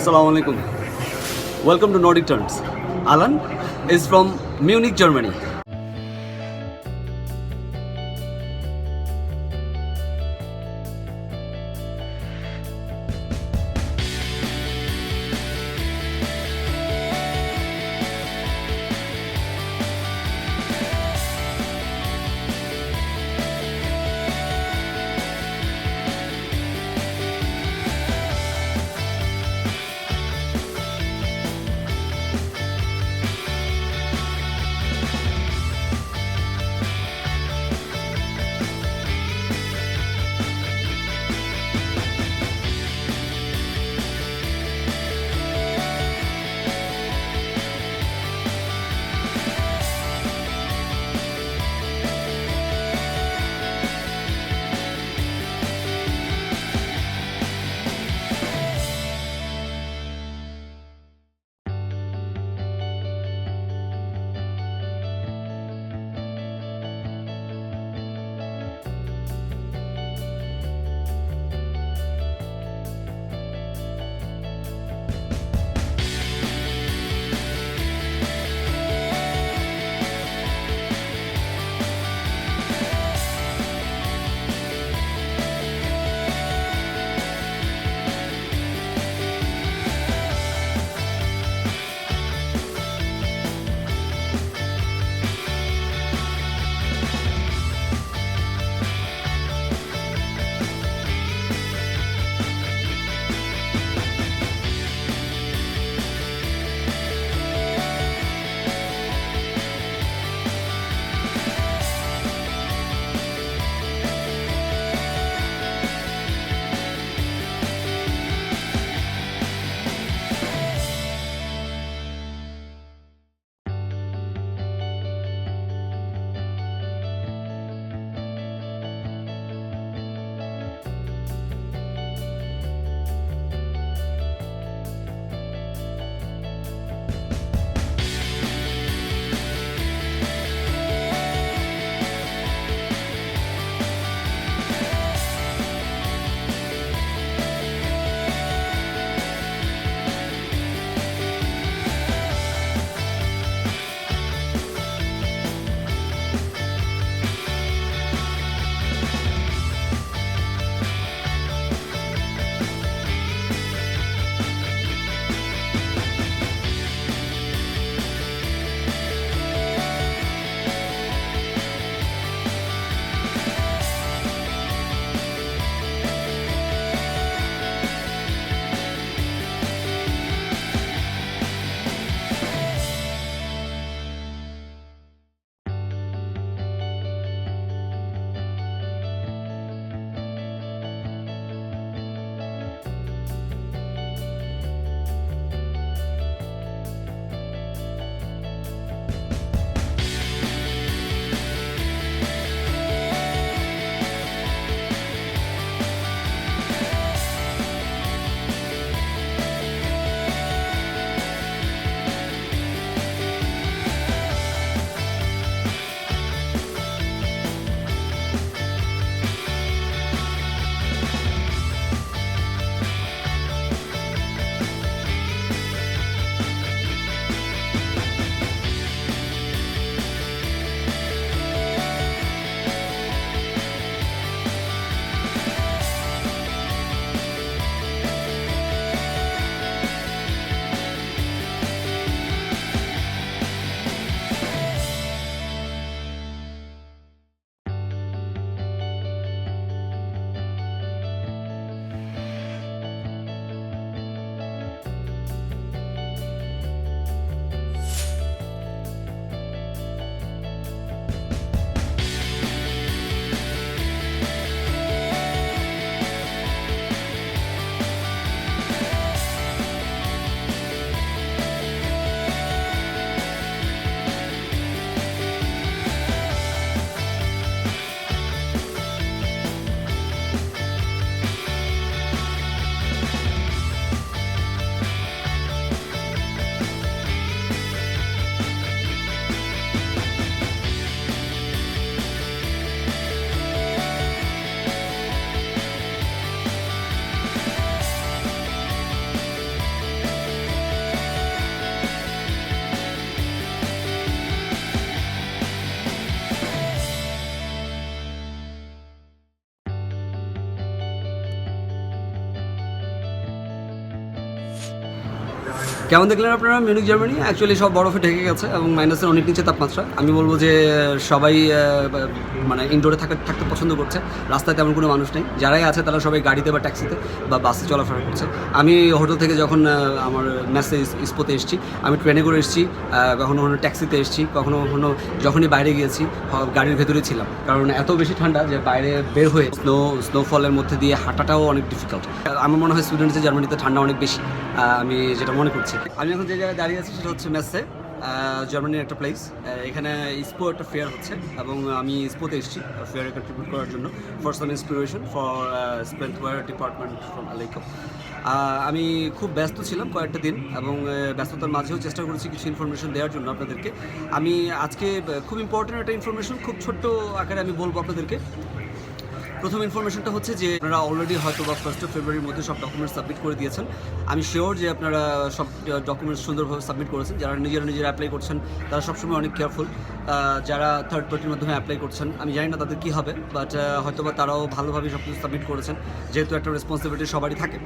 Assalamu alaikum. Welcome to Nordic Turns. Alan is from Munich, Germany. কেমন দেখলেন আপনারা Munich Germany? Actually সব বরফে ঢেকে গেছে এবং মাইনাসের অনেক নিচে তাপমাত্রা। আমি বলবো যে সবাই মানে ইনডোরে থাকতে পছন্দ করছে। রাস্তায় তেমন কোনো মানুষ নেই, যারাই আছে তারা সবাই গাড়িতে বা ট্যাক্সিতে বা বাসে চলাফেরা করছে। আমি হোটেল থেকে যখন আমার মেসে ইস্পোতে এসেছি, আমি ট্রেনে করে এসেছি, কখনো ট্যাক্সিতে এসেছি, কখনো যখনই বাইরে গিয়েছি গাড়ির ভেতরেই ছিলাম, কারণ এত বেশি ঠান্ডা যে বাইরে বের হয়ে স্নোফলের মধ্যে দিয়ে হাঁটাটাও অনেক ডিফিকাল্ট। আমার মনে হয় সুইডেনের জার্মানিতে ঠান্ডা অনেক বেশি, আমি যেটা মনে করছি। আমি এখন যে জায়গায় দাঁড়িয়ে আছি সেটা হচ্ছে মেসে, জার্মানির একটা প্লেস। এখানে ইস্পো একটা ফেয়ার হচ্ছে এবং আমি ইস্পোতে এসেছি ফেয়ারে কন্ট্রিবিউট করার জন্য for some inspiration for spentware department from আলেকো। আমি খুব ব্যস্ত ছিলাম কয়েকটা দিন এবং ব্যস্ততার মাঝেও চেষ্টা করেছি কিছু ইনফরমেশন দেওয়ার জন্য আপনাদেরকে। আমি আজকে খুব ইম্পর্টেন্ট একটা ইনফরমেশন খুব ছোট্ট আকারে আমি বলবো আপনাদেরকে। প্রথম ইনফরমেশনটা হচ্ছে যে আপনারা অলরেডি হয়তো বা 1 ফেব্রুয়ারির মধ্যে সব ডকুমেন্টস সাবমিট করে দিয়েছেন। আমি শিওর যে আপনারা সব ডকুমেন্টস সুন্দরভাবে সাবমিট করেছেন। যারা নিজেরা অ্যাপ্লাই করছেন তারা সবসময় অনেক কেয়ারফুল। যারা থার্ড পার্টির মাধ্যমে অ্যাপ্লাই করছেন আমি জানি না তাদের কী হবে, বাট হয়তো বা তারাও ভালোভাবে সব কিছু সাবমিট করেছেন, যেহেতু একটা রেসপন্সিবিলিটি সবারই থাকে।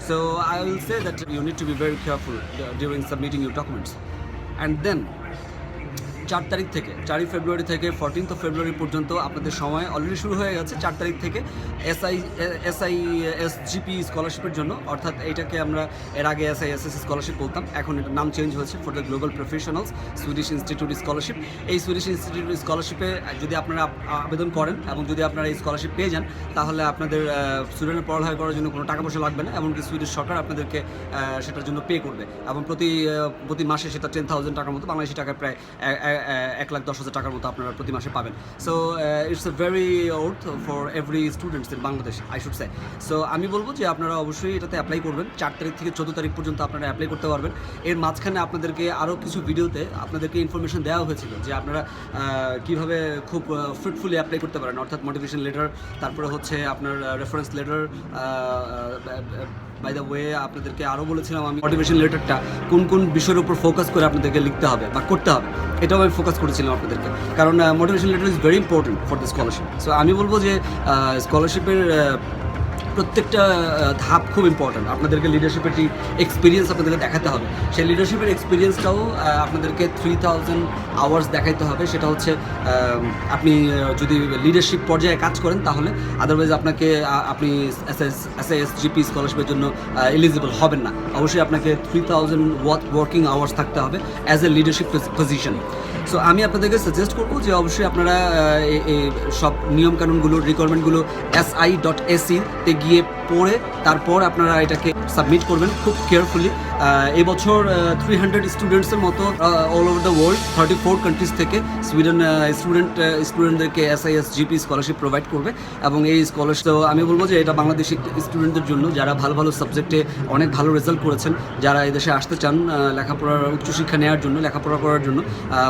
So I will say that you need to be very careful during submitting your documents. And then 4 February থেকে 14 ফেব্রুয়ারি পর্যন্ত আপনাদের সময় অলরেডি শুরু হয়ে গেছে। 4 তারিখ থেকে এসজিপি স্কলারশিপের জন্য, অর্থাৎ এইটাকে আমরা এর আগে এসআইএসএস স্কলারশিপ বলতাম, এখন এটার নাম চেঞ্জ হয়েছে for the global professionals Swedish institute scholarship. এই সুইডিশ ইনস্টিটিউট স্কলারশিপে যদি আপনারা আবেদন করেন এবং যদি আপনারা এই স্কলারশিপ পেয়ে যান, তাহলে আপনাদের সুইডেনে পড়ালেখা করার জন্য কোনো টাকা পয়সা লাগবে না, এমনকি সুইডিশ সরকার আপনাদেরকে সেটার জন্য পে করবে এবং প্রতি মাসে সেটা 10,000 টাকার মতো, বাংলাদেশি টাকায় প্রায় 1,10,000 টাকার মতো আপনারা প্রতি মাসে পাবেন। So it's a very worth for every students in Bangladesh, I should say. So আমি বলবো যে আপনারা অবশ্যই এটাতে অ্যাপ্লাই করবেন। 4 তারিখ থেকে 14 তারিখ পর্যন্ত আপনারা অ্যাপ্লাই করতে পারবেন। এর মাঝখানে আপনাদেরকে আরও কিছু ভিডিওতে আপনাদেরকে ইনফরমেশন দেওয়া হয়েছিল যে আপনারা কীভাবে খুব ফ্রুটফুলি অ্যাপ্লাই করতে পারেন, অর্থাৎ মোটিভেশন লেটার, তারপরে হচ্ছে আপনার reference letter. By the way আপনাদেরকে আরও বলেছিলাম আমি মোটিভেশন লেটারটা কোন বিষয়ের উপর ফোকাস করে আপনাদেরকে লিখতে হবে বা করতে হবে, এটাও আমি ফোকাস করেছিলাম আপনাদেরকে, কারণ motivation letter is very important for the scholarship. So আমি বলবো যে স্কলারশিপের প্রত্যেকটা ধাপ খুব ইম্পর্ট্যান্ট। আপনাদেরকে লিডারশিপের যে এক্সপিরিয়েন্স আপনাদেরকে দেখাতে হবে, সেই লিডারশিপের এক্সপিরিয়েন্সটাও আপনাদেরকে 3000 আওয়ার্স দেখাইতে হবে। সেটা হচ্ছে আপনি যদি লিডারশিপ পর্যায়ে কাজ করেন তাহলে, আদারওয়াইজ আপনি এসআইএসজিপি স্কলারশিপের জন্য এলিজিবল হবেন না। অবশ্যই আপনাকে 3000 ওয়ার্কিং আওয়ার্স থাকতে হবে as a leadership position. So আমি আপনাদেরকে সাজেস্ট করবো যে অবশ্যই আপনারা এই সব নিয়মকানুনগুলো, রিকোয়ারমেন্টগুলো si.se-তে গিয়ে পড়ে তারপর আপনারা এটাকে সাবমিট করবেন খুব কেয়ারফুলি। এবছর 300 স্টুডেন্টসের মতো all over the world 34 countries থেকে সুইডেন স্টুডেন্টদেরকে এসআইএসজিপি স্কলারশিপ প্রোভাইড করবে এবং এই স্কলারশিপ আমি বলবো যে এটা বাংলাদেশি স্টুডেন্টদের জন্য যারা ভালো ভালো সাবজেক্টে অনেক ভালো রেজাল্ট করেছেন, যারা এদেশে আসতে চান লেখাপড়ার উচ্চশিক্ষা নেওয়ার জন্য, লেখাপড়া করার জন্য,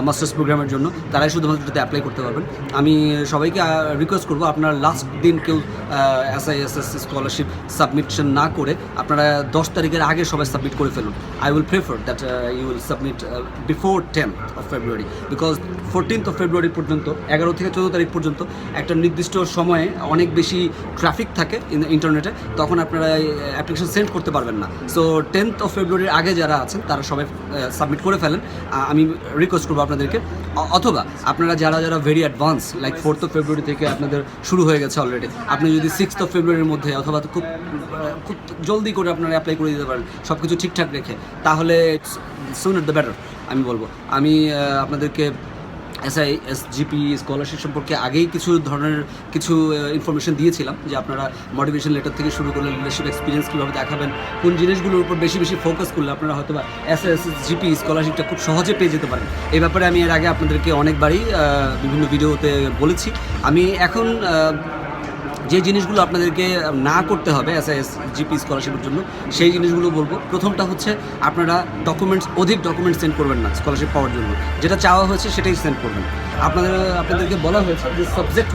মাস্টার্স প্রোগ্রামের জন্য, তারাই শুধুমাত্র এটাতে অ্যাপ্লাই করতে পারবেন। আমি সবাইকে রিকোয়েস্ট করবো আপনারা লাস্ট দিন কেউ এসআইএসএস স্কলারশিপ সাবমিশন না করে আপনারা 10 তারিখের আগে সবাই সাবমিট করে ফেলুন। I will prefer that you will submit before 10th of February, because 14th of February পর্যন্ত 11 থেকে 14 তারিখ পর্যন্ত একটা নির্দিষ্ট সময়ে অনেক বেশি ট্রাফিক থাকে ইন্টারনেটে, তখন আপনারা অ্যাপ্লিকেশন সেন্ড করতে পারবেন না। সো 10th of February আগে যারা আছেন তারা সবাই সাবমিট করে ফেলেন, আমি রিকোয়েস্ট করবো আপনাদেরকে। অথবা আপনারা যারা very advance like 4th of February থেকে আপনাদের শুরু হয়ে গেছে অলরেডি, আপনি যদি 6th of February মধ্যে অথবা খুব জলদি করে আপনারা অ্যাপ্লাই করে দিতে পারেন সব কিছু ঠিকঠাক রেখে, তাহলে সুনার দ্য বেটার আমি বলবো। আমি আপনাদেরকে এসআইএসজিপি স্কলারশিপ সম্পর্কে আগেই কিছু ইনফরমেশন দিয়েছিলাম যে আপনারা মোটিভেশন লেটার থেকে শুরু করলে লিডারশিপ এক্সপিরিয়েন্স কীভাবে দেখাবেন, কোন জিনিসগুলোর উপর বেশি ফোকাস করলে আপনারা হয়তো বা এসআইএসজিপি স্কলারশিপটা খুব সহজে পেয়ে যেতে পারেন। এই ব্যাপারে আমি এর আগে আপনাদেরকে অনেকবারই বিভিন্ন ভিডিওতে বলেছি। আমি এখন যে জিনিসগুলো আপনাদেরকে না করতে হবে এসআইএসজিপি স্কলারশিপের জন্য সেই জিনিসগুলো বলবো। প্রথমটা হচ্ছে আপনারা অধিক ডকুমেন্টস সেন্ড করবেন না স্কলারশিপ পাওয়ার জন্য, যেটা চাওয়া হয়েছে সেটাই সেন্ড করবেন। আপনাদেরকে বলা হয়েছে যে সাবজেক্ট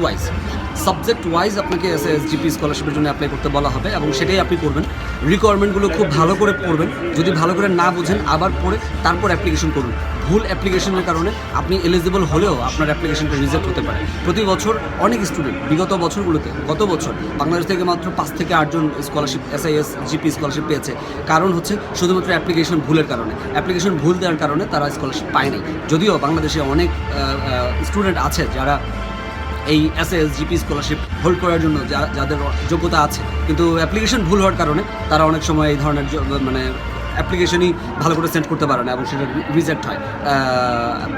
ওয়াইজ আপনাকে এসআইএসজিপি স্কলারশিপের জন্য অ্যাপ্লাই করতে বলা হবে এবং সেটাই আপনি করবেন। রিকোয়ারমেন্টগুলো খুব ভালো করে পড়বেন। যদি ভালো করে না বুঝেন আবার পড়ে তারপর অ্যাপ্লিকেশন করুন। ভুল অ্যাপ্লিকেশনের কারণে আপনি এলিজিবল হলেও আপনার অ্যাপ্লিকেশনটা রিজেক্ট হতে পারে। প্রতি বছর অনেক স্টুডেন্ট বিগত বছরগুলোতে গত বছর বাংলাদেশ থেকে মাত্র 5 থেকে 8 জন স্কলারশিপ SISGP স্কলারশিপ পেয়েছে। কারণ হচ্ছে শুধুমাত্র অ্যাপ্লিকেশন ভুলের কারণে, অ্যাপ্লিকেশন ভুল দেওয়ার কারণে তারা স্কলারশিপ পায় নাই। যদিও বাংলাদেশে অনেক স্টুডেন্ট আছে যারা এই SISGP স্কলারশিপ হোল্ড করার জন্য যাদের যোগ্যতা আছে, কিন্তু অ্যাপ্লিকেশন ভুল হওয়ার কারণে তারা অনেক সময় এই ধরনের মানে অ্যাপ্লিকেশনই ভালো করে সেন্ড করতে পারে না এবং সেটা রিজেক্ট হয়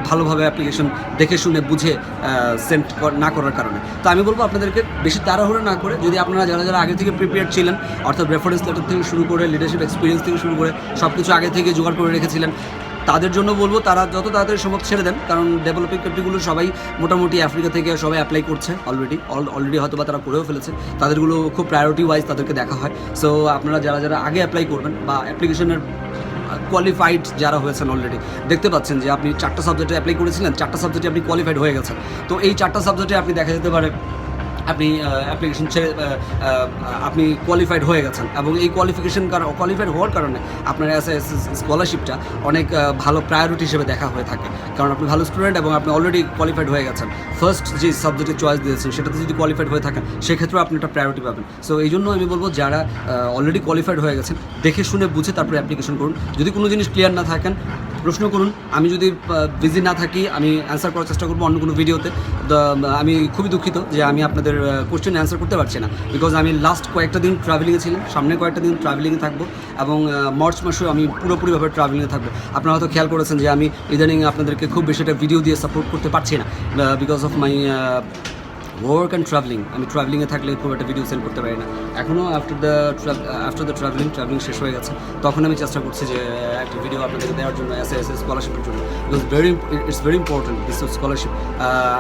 ভালোভাবে অ্যাপ্লিকেশন দেখে শুনে বুঝে সেন্ড না করার কারণে। তো আমি বলবো আপনাদেরকে বেশি তাড়াহুড়ো না করে, যদি আপনারা যারা আগে থেকে প্রিপেয়ার ছিলেন, অর্থাৎ রেফারেন্স লেটার থেকে শুরু করে লিডারশিপ এক্সপিরিয়েন্স থেকে শুরু করে সব কিছু আগে থেকে জোগাড় করে রেখেছিলেন, তাদের জন্য বলবো তারা যত তাড়াতাড়ি সম্ভব ছেড়ে দেন। কারণ ডেভেলপিং কান্ট্রিগুলো সবাই মোটামুটি আফ্রিকা থেকে সবাই অ্যাপ্লাই করছে অলরেডি হয়তো বা তারা করেও ফেলেছে, তাদেরগুলো খুব প্রায়োরিটি ওয়াইজ তাদেরকে দেখা হয়। সো আপনারা যারা আগে অ্যাপ্লাই করবেন বা অ্যাপ্লিকেশনের কোয়ালিফাইড যারা হয়েছেন অলরেডি, দেখতে পাচ্ছেন যে আপনি 4টা সাবজেক্টে অ্যাপ্লাই করেছিলেন, 4টা সাবজেক্টে আপনি কোয়ালিফাইড হয়ে গেছেন। তো এই 4টা সাবজেক্টে আপনি দেখা যেতে পারে আপনি অ্যাপ্লিকেশন ছেড়ে আপনি কোয়ালিফাইড হয়ে গেছেন এবং এই কোয়ালিফাইড হওয়ার কারণে আপনার স্কলারশিপটা অনেক ভালো প্রায়োরিটি হিসেবে দেখা হয়ে থাকে। কারণ আপনি ভালো স্টুডেন্ট এবং আপনি অলরেডি কোয়ালিফাইড হয়ে গেছেন, ফার্স্ট যে সাবজেক্টে চয়েস দিয়েছেন সেটাতে যদি কোয়ালিফাইড হয়ে থাকেন সেক্ষেত্রেও আপনি একটা প্রায়োরিটি পাবেন। সো এই জন্য আমি বলবো যারা অলরেডি কোয়ালিফাইড হয়ে গেছেন দেখে শুনে বুঝে তারপরে অ্যাপ্লিকেশন করুন। যদি কোনো জিনিস ক্লিয়ার না থাকেন প্রশ্ন করুন, আমি যদি বিজি না থাকি আমি অ্যান্সার করার চেষ্টা করবো অন্য কোনো ভিডিওতে। আমি খুবই দুঃখিত যে আমি আপনাদের কোশ্চেন অ্যান্সার করতে পারছি না, বিকজ আমি লাস্ট কয়েকটা দিন ট্রাভেলিংয়ে ছিলাম, সামনে কয়েকটা দিন ট্রাভেলিংয়ে থাকবো এবং মার্চ মাসেও আমি পুরোপুরিভাবে ট্রাভেলিংয়ে থাকবো। আপনারা হয়তো খেয়াল করেছেন যে আমি ইদানিং আপনাদেরকে খুব বেশি একটা ভিডিও দিয়ে সাপোর্ট করতে পারছি না, because of my work and travelling. আমি ট্রাভেলিংয়ে থাকলে খুব একটা ভিডিও সেন্ড করতে পারি না। এখনও আফটার দ্য ট্রাভেলিং শেষ হয়ে গেছে, তখন আমি চেষ্টা করছি যে একটা ভিডিও আপনাদেরকে দেওয়ার জন্য SIS স্কলারশিপের জন্য। It's very important this scholarship.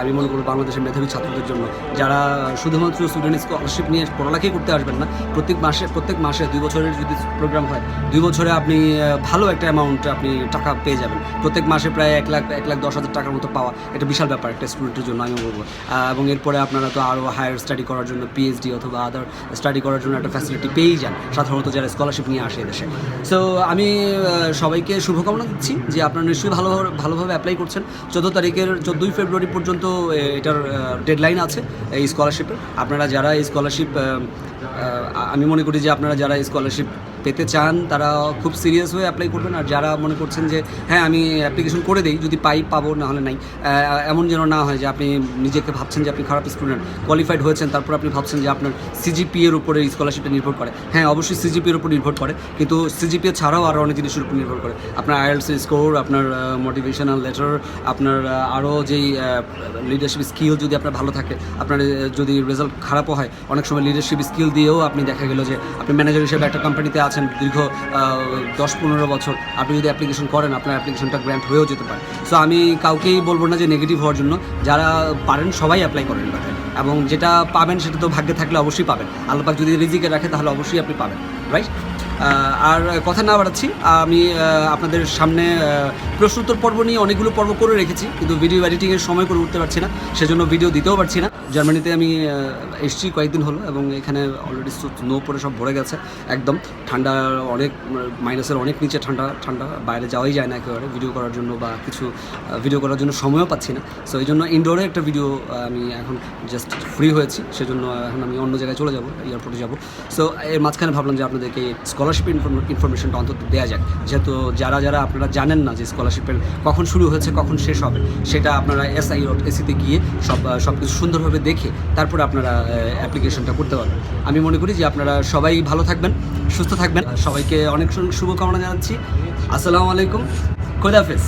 আমি মনে করি বাংলাদেশের মেধাবী ছাত্রদের জন্য, যারা শুধুমাত্র স্টুডেন্ট স্কলারশিপ নিয়ে পড়ালেখাই করতে আসবেন না, প্রত্যেক মাসে 2 বছরের যদি প্রোগ্রাম হয় 2 বছরে আপনি ভালো একটা অ্যামাউন্ট আপনি টাকা পেয়ে যাবেন। প্রত্যেক মাসে প্রায় 1,10,000 টাকার মতো পাওয়া এটা বিশাল ব্যাপার একটা স্টুডেন্টের জন্য আমি বলবো। এবং এরপরে আপনারা তো আরও হায়ার স্টাডি করার জন্য PhD অথবা আদার স্টাডি করার জন্য একটা ফ্যাসিলিটি পেয়েই যান সাধারণত যারা স্কলারশিপ নিয়ে আসে দেশে। সো আমি সবাইকে শুভকামনা দিচ্ছি যে আপনারা নিশ্চয়ই ভালোভাবে অ্যাপ্লাই করছেন। 14ই ফেব্রুয়ারি পর্যন্ত এটার ডেডলাইন আছে এই স্কলারশিপের। আপনারা যারা এই স্কলারশিপ আমি মনে করি যে আপনারা যারা এই স্কলারশিপ পেতে চান তারা খুব সিরিয়াস হয়ে অ্যাপ্লাই করবেন। আর যারা মনে করছেন যে হ্যাঁ আমি অ্যাপ্লিকেশন করে দিই, যদি পাবো না হলে নাই, এমন যেন না হয় যে আপনি নিজেকে ভাবছেন যে আপনি খারাপ স্টুডেন্ট, কোয়ালিফাইড হয়েছেন তারপর আপনি ভাবছেন যে আপনার CGPA এর উপরে এই স্কলারশিপটা নির্ভর করে। হ্যাঁ অবশ্যই CGPA এর উপর নির্ভর করে, কিন্তু CGPA ছাড়াও আরও অনেক জিনিসের উপর নির্ভর করে। আপনার IELTS স্কোর, আপনার মোটিভেশনাল লেটার, আপনার আরও যেই লিডারশিপ স্কিল যদি আপনার ভালো থাকে, আপনার যদি রেজাল্ট খারাপও হয় অনেক সময় লিডারশিপ স্কিল দিয়েও আপনি দেখা গেল যে আপনি ম্যানেজার হিসেবে একটা কোম্পানিতে আছেন দীর্ঘ 10-15 বছর, আপনি যদি অ্যাপ্লিকেশন করেন আপনার অ্যাপ্লিকেশনটা গ্র্যান্ট হয়েও যেতে পারে। সো আমি কাউকেই বলবো না যে নেগেটিভ হওয়ার জন্য, যারা পারেন সবাই অ্যাপ্লাই করেন তাতে, এবং যেটা পাবেন সেটা তো ভাগ্যে থাকলে অবশ্যই পাবেন। আল্লাহ পাক যদি রিজিকে রাখে তাহলে অবশ্যই আপনি পাবেন, রাইট? আর কথা না বাড়াচ্ছি, আমি আপনাদের সামনে প্রশ্নোত্তর পর্ব নিয়ে অনেকগুলো পর্ব করে রেখেছি, কিন্তু ভিডিও এডিটিংয়ের সময় করে উঠতে পারছি না, সেজন্য ভিডিও দিতেও পারছি না। জার্মানিতে আমি এসেছি কয়েকদিন হলো এবং এখানে অলরেডি স্নো পরে সব ভরে গেছে, একদম ঠান্ডা, অনেক মাইনাসের অনেক নিচে ঠান্ডা, বাইরে যাওয়াই যায় না একেবারে ভিডিও করার জন্য, বা কিছু ভিডিও করার জন্য সময়ও পাচ্ছি না। সো এই জন্য ইনডোরে একটা ভিডিও আমি এখন জাস্ট ফ্রি হয়েছি, সেজন্য এখন আমি অন্য জায়গায় চলে যাব, এয়ারপোর্টে যাব। সো এর মাঝখানে ভাবলাম যে আপনাদেরকে স্কলারশিপ ইনফরমেশনটা অন্তত দেওয়া যাক, যেহেতু যারা আপনারা জানেন না যে স্কলারশিপের কখন শুরু হয়েছে কখন শেষ হবে, সেটা আপনারা SI.se গিয়ে সব কিছু সুন্দরভাবে দেখে তারপরে আপনারা অ্যাপ্লিকেশনটা করতে পারবেন। আমি মনে করি যে আপনারা সবাই ভালো থাকবেন, সুস্থ থাকবেন। সবাইকে অনেক শুভকামনা জানাচ্ছি। আসসালামু আলাইকুম, খোদা হাফেজ।